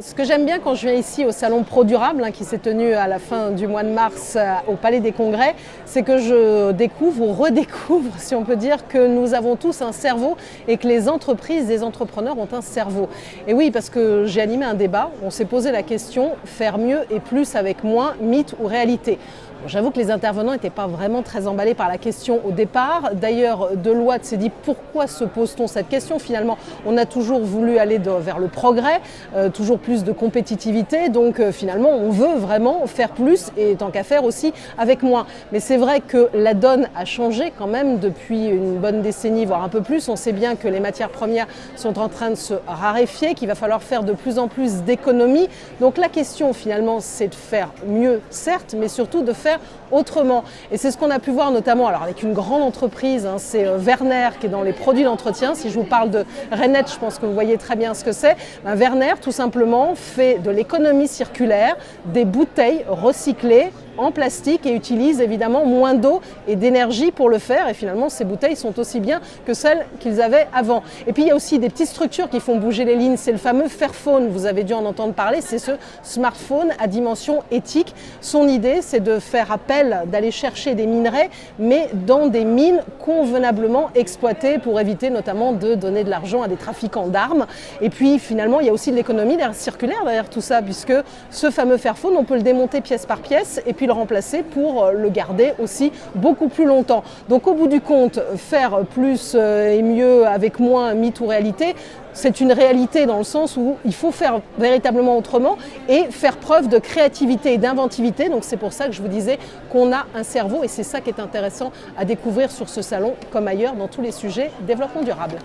Ce que j'aime bien quand je viens ici au Salon Pro Durable, qui s'est tenu à la fin du mois de mars au Palais des Congrès, c'est que je découvre ou redécouvre, si on peut dire, que nous avons tous un cerveau et que les entreprises, les entrepreneurs ont un cerveau. Et oui, parce que j'ai animé un débat, on s'est posé la question, faire mieux et plus avec moins, mythe ou réalité? J'avoue que les intervenants n'étaient pas vraiment très emballés par la question au départ. D'ailleurs, Deloitte s'est dit pourquoi se pose-t-on cette question? Finalement, on a toujours voulu aller vers le progrès, toujours plus de compétitivité. Donc finalement, on veut vraiment faire plus et tant qu'à faire aussi avec moins. Mais c'est vrai que la donne a changé quand même depuis une bonne décennie, voire un peu plus. On sait bien que les matières premières sont en train de se raréfier, qu'il va falloir faire de plus en plus d'économies. Donc la question finalement, c'est de faire mieux, certes, mais surtout de faire autrement. Et c'est ce qu'on a pu voir notamment alors avec une grande entreprise, c'est Werner qui est dans les produits d'entretien. Si je vous parle de Rainet, je pense que vous voyez très bien ce que c'est. Werner, tout simplement, fait de l'économie circulaire, des bouteilles recyclées en plastique et utilise évidemment moins d'eau et d'énergie pour le faire. Et finalement, ces bouteilles sont aussi bien que celles qu'ils avaient avant. Et puis, il y a aussi des petites structures qui font bouger les lignes. C'est le fameux Fairphone, vous avez dû en entendre parler. C'est ce smartphone à dimension éthique. Son idée, c'est de faire appel, d'aller chercher des minerais, mais dans des mines convenablement exploitées pour éviter notamment de donner de l'argent à des trafiquants d'armes. Et puis, finalement, il y a aussi de l'économie circulaire derrière tout ça, puisque ce fameux Fairphone, on peut le démonter pièce par pièce et puis le remplacer pour le garder aussi beaucoup plus longtemps. Donc au bout du compte, faire plus et mieux avec moins, mythe ou réalité, c'est une réalité dans le sens où il faut faire véritablement autrement et faire preuve de créativité et d'inventivité. Donc c'est pour ça que je vous disais qu'on a un cerveau et c'est ça qui est intéressant à découvrir sur ce salon comme ailleurs dans tous les sujets développement durable.